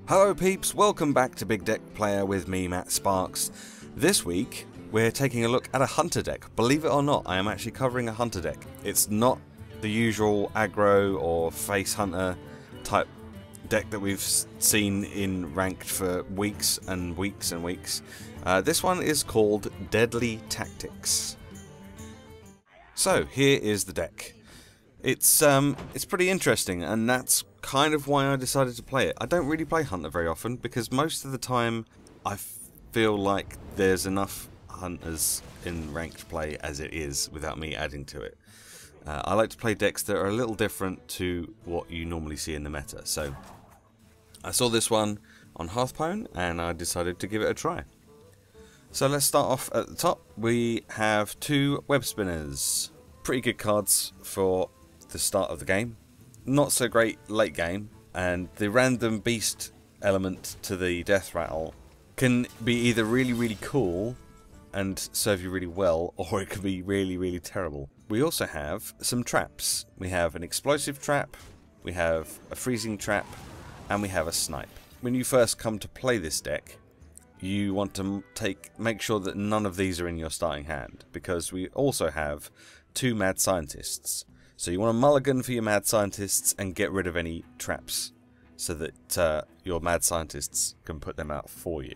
Hello peeps, welcome back to Big Deck Player with me, Matt Sparks. This week we're taking a look at a hunter deck. Believe it or not, I am actually covering a hunter deck. It's not the usual aggro or face hunter type deck that we've seen in ranked for weeks and weeks and weeks. This one is called Deadly Tactics. So here is the deck. It's pretty interesting, and that's kind of why I decided to play it. I don't really play Hunter very often because most of the time I feel like there's enough Hunters in ranked play as it is without me adding to it. I like to play decks that are a little different to what you normally see in the meta. So I saw this one on Hearthstone and I decided to give it a try. So let's start off at the top. We have two web spinners. Pretty good cards for the start of the game. Not so great late game, and the random beast element to the death rattle can be either really cool and serve you really well, or it can be really terrible. We also have some traps. We have an explosive trap, we have a freezing trap, and we have a snipe. When you first come to play this deck, you want to make sure that none of these are in your starting hand, because we also have two mad scientists. So you want to mulligan for your mad scientists and get rid of any traps so that your mad scientists can put them out for you.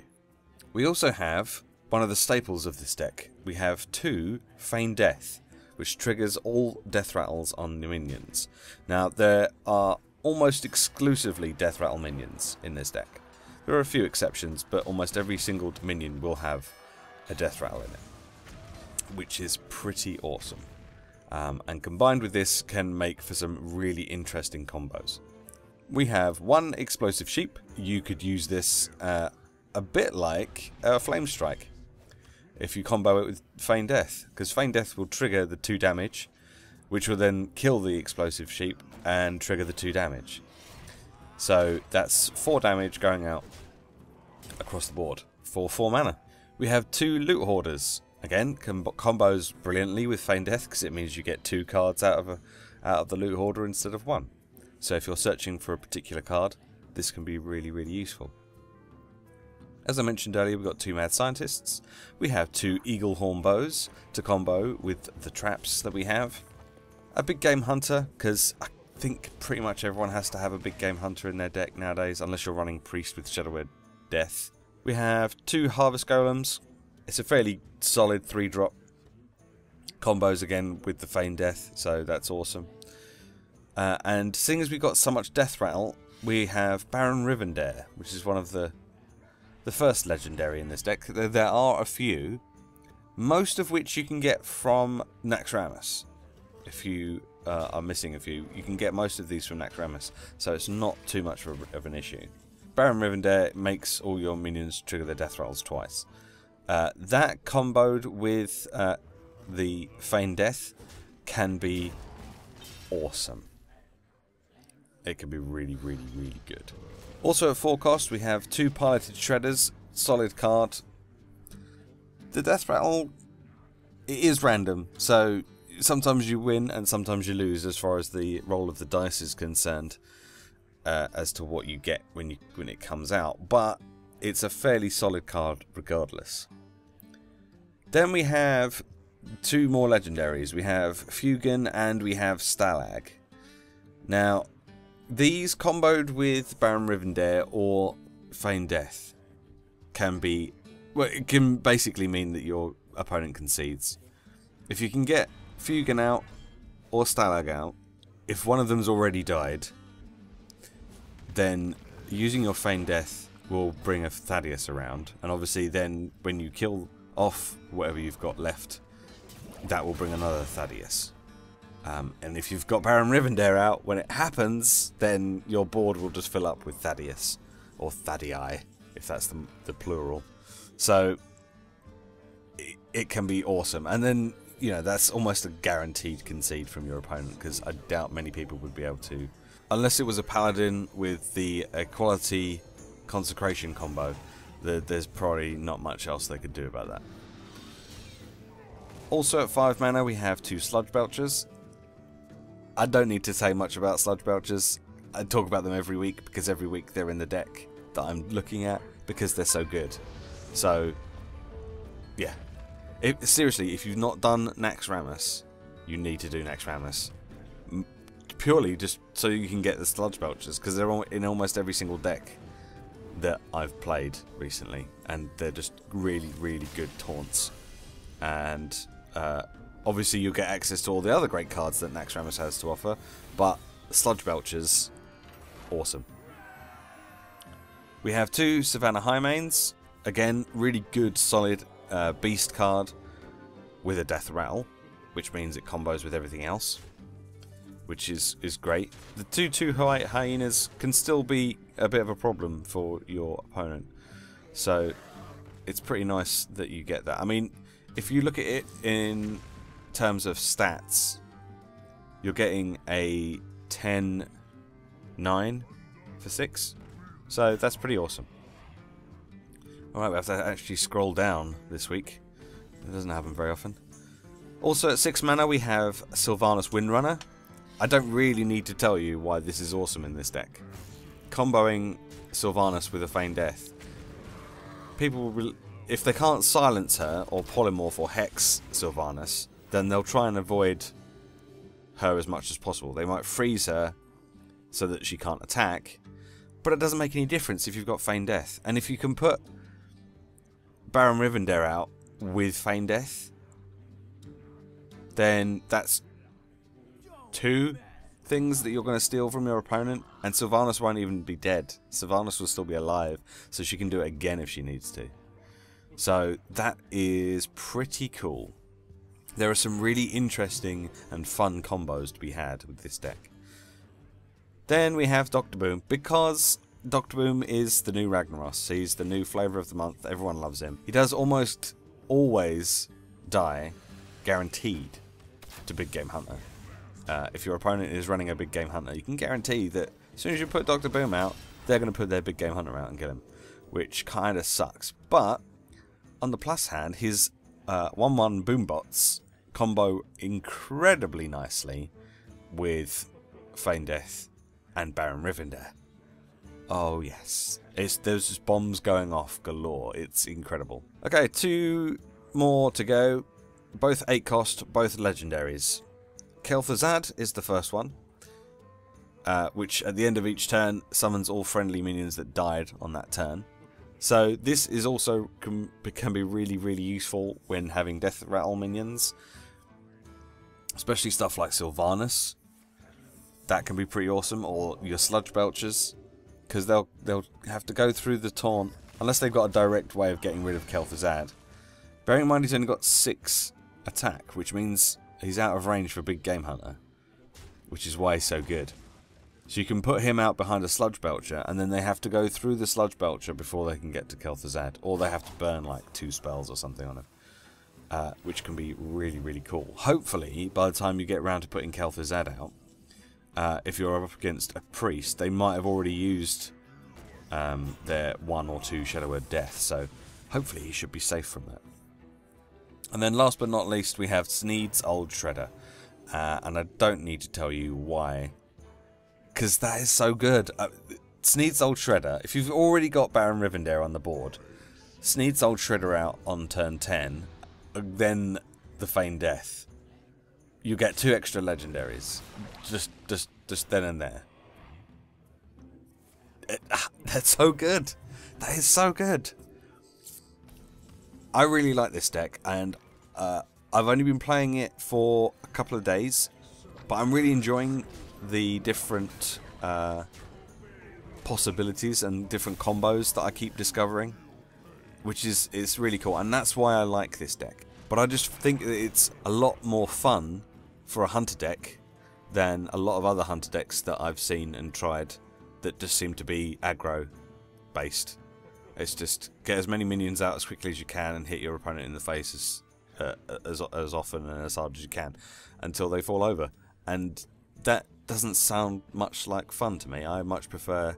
We also have one of the staples of this deck. We have two Feign Death, which triggers all death rattles on the minions. Now there are almost exclusively death rattle minions in this deck. There are a few exceptions, but almost every single minion will have a death rattle in it, which is pretty awesome. And combined with this can make for some really interesting combos. We have one explosive sheep. You could use this a bit like a flame strike if you combo it with Feign Death, because Feign Death will trigger the 2 damage, which will then kill the explosive sheep and trigger the 2 damage. So that's 4 damage going out across the board for 4 mana. We have two loot hoarders. Again, combos brilliantly with Feign Death because it means you get 2 cards out of the loot hoarder instead of 1. So if you're searching for a particular card, this can be really useful. As I mentioned earlier, we've got 2 mad scientists. We have 2 eagle horn bows to combo with the traps that we have. A big game hunter, because I think pretty much everyone has to have a big game hunter in their deck nowadays, unless you're running priest with Shadowware Death. We have 2 harvest golems. It's a fairly solid 3-drop combos again with the Feign Death, so that's awesome. And seeing as we've got so much death rattle, we have Baron Rivendare, which is one of the first legendary in this deck. There are a few, most of which you can get from Naxxramas. If you are missing a few, you can get most of these from Naxxramas, so it's not too much of an issue. Baron Rivendare makes all your minions trigger their death rattles twice. That comboed with the Feign Death can be awesome. It can be really good. Also at 4 cost we have 2 piloted shredders, solid card. The death rattle, it is random, so sometimes you win and sometimes you lose as far as the roll of the dice is concerned, as to what you get when it comes out, but it's a fairly solid card regardless. Then we have 2 more legendaries. We have Fugan and we have Stalag. Now, these comboed with Baron Rivendare or Feign Death can be... well, it can basically mean that your opponent concedes. If you can get Fugan out or Stalag out, if one of them's already died, then using your Feign Death will bring a Thaddeus around, and obviously then when you kill off whatever you've got left, that will bring another Thaddeus. And if you've got Baron Rivendare out, when it happens, then your board will just fill up with Thaddeus, or Thaddii, if that's the plural. So it can be awesome, and then that's almost a guaranteed concede from your opponent, because I doubt many people would be able to, unless it was a paladin with the equality consecration combo. There's probably not much else they could do about that. Also at 5 mana we have 2 sludge belchers. I don't need to say much about sludge belchers. I talk about them every week because every week they're in the deck. that I'm looking at because they're so good. So, yeah. Seriously, if you've not done Naxxramas, you need to do Naxxramas. Purely just so you can get the Sludge Belchers, because they're in almost every single deck that I've played recently, and they're just really, really good taunts. And obviously you'll get access to all the other great cards that Naxxramas has to offer, but Sludge Belchers, awesome. We have 2 Savannah Highmanes, again, really good, solid beast card with a Death Rattle, which means it combos with everything else, which is great. The 2/2 Hyenas can still be a bit of a problem for your opponent, so it's pretty nice that you get that. I mean, if you look at it in terms of stats, you're getting a 10/9 for 6, so that's pretty awesome. Alright, we have to actually scroll down this week. It doesn't happen very often. Also at 6 mana we have Sylvanas Windrunner. I don't really need to tell you why this is awesome in this deck. Comboing Sylvanas with a Feign Death. People will, if they can't silence her or polymorph or hex Sylvanas, then they'll try and avoid her as much as possible. They might freeze her so that she can't attack, but it doesn't make any difference if you've got Feign Death. And if you can put Baron Rivendare out with Feign Death, then that's 2 things that you're going to steal from your opponent, and Sylvanas won't even be dead. Sylvanas will still be alive, so she can do it again if she needs to. So that is pretty cool. There are some really interesting and fun combos to be had with this deck. Then we have Dr. Boom, because Dr. Boom is the new Ragnaros. He's the new flavour of the month. Everyone loves him. He does almost always die, guaranteed, to Big Game Hunter. If your opponent is running a Big Game Hunter, you can guarantee that as soon as you put Dr. Boom out, they're going to put their Big Game Hunter out and get him, which kind of sucks. But on the plus hand, his 1/1 Boombots combo incredibly nicely with Feign Death and Baron Rivendare. Oh yes, there's just bombs going off galore. It's incredible. Okay, 2 more to go. Both 8 cost, both legendaries. Kel'Thuzad is the first one, which at the end of each turn summons all friendly minions that died on that turn. So this is also can be really, really useful when having Death Rattle minions, especially stuff like Sylvanas. That can be pretty awesome, or your Sludge Belchers, because they'll have to go through the taunt unless they've got a direct way of getting rid of Kel'Thuzad. Bearing in mind he's only got 6 attack, which means he's out of range for Big Game Hunter, which is why he's so good. So you can put him out behind a Sludge Belcher, and then they have to go through the Sludge Belcher before they can get to Kel'Thuzad, or they have to burn like 2 spells or something on him, which can be really, really cool. Hopefully, by the time you get around to putting Kel'Thuzad out, if you're up against a priest, they might have already used their 1 or 2 Shadow Word Death, so hopefully he should be safe from that. And then last but not least, we have Sneed's Old Shredder. And I don't need to tell you why, because that is so good. Sneed's Old Shredder, if you've already got Baron Rivendare on the board, Sneed's Old Shredder out on turn 10, then the Feign Death. You get 2 extra legendaries, just then and there. That's so good. That is so good. I really like this deck, and I've only been playing it for a couple of days, but I'm really enjoying the different possibilities and different combos that I keep discovering, which is really cool, and that's why I like this deck. But I just think that it's a lot more fun for a hunter deck than a lot of other hunter decks that I've seen and tried that just seem to be aggro based. It's just get as many minions out as quickly as you can and hit your opponent in the face as often and as hard as you can until they fall over. And that doesn't sound much like fun to me. I much prefer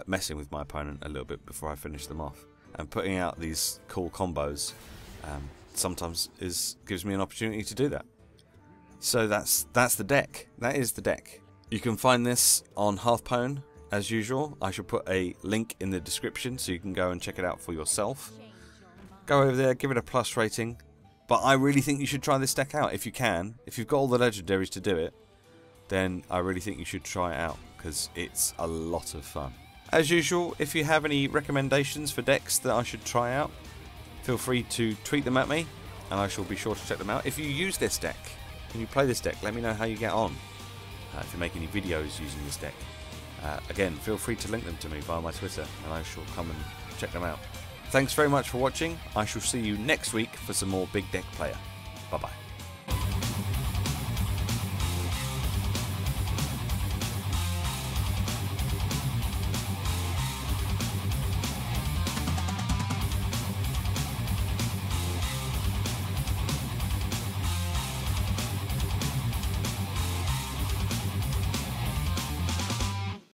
messing with my opponent a little bit before I finish them off. And putting out these cool combos sometimes gives me an opportunity to do that. So that's the deck. That is the deck. You can find this on Hearthstone as usual, I shall put a link in the description so you can go and check it out for yourself. Go over there, give it a plus rating. But I really think you should try this deck out if you can. If you've got all the legendaries to do it, then I really think you should try it out because it's a lot of fun. As usual, if you have any recommendations for decks that I should try out, feel free to tweet them at me and I shall be sure to check them out. If you use this deck and you play this deck, let me know how you get on. If you make any videos using this deck. Again, feel free to link them to me via my Twitter and I shall come and check them out. Thanks very much for watching. I shall see you next week for some more Big Deck Player. Bye bye.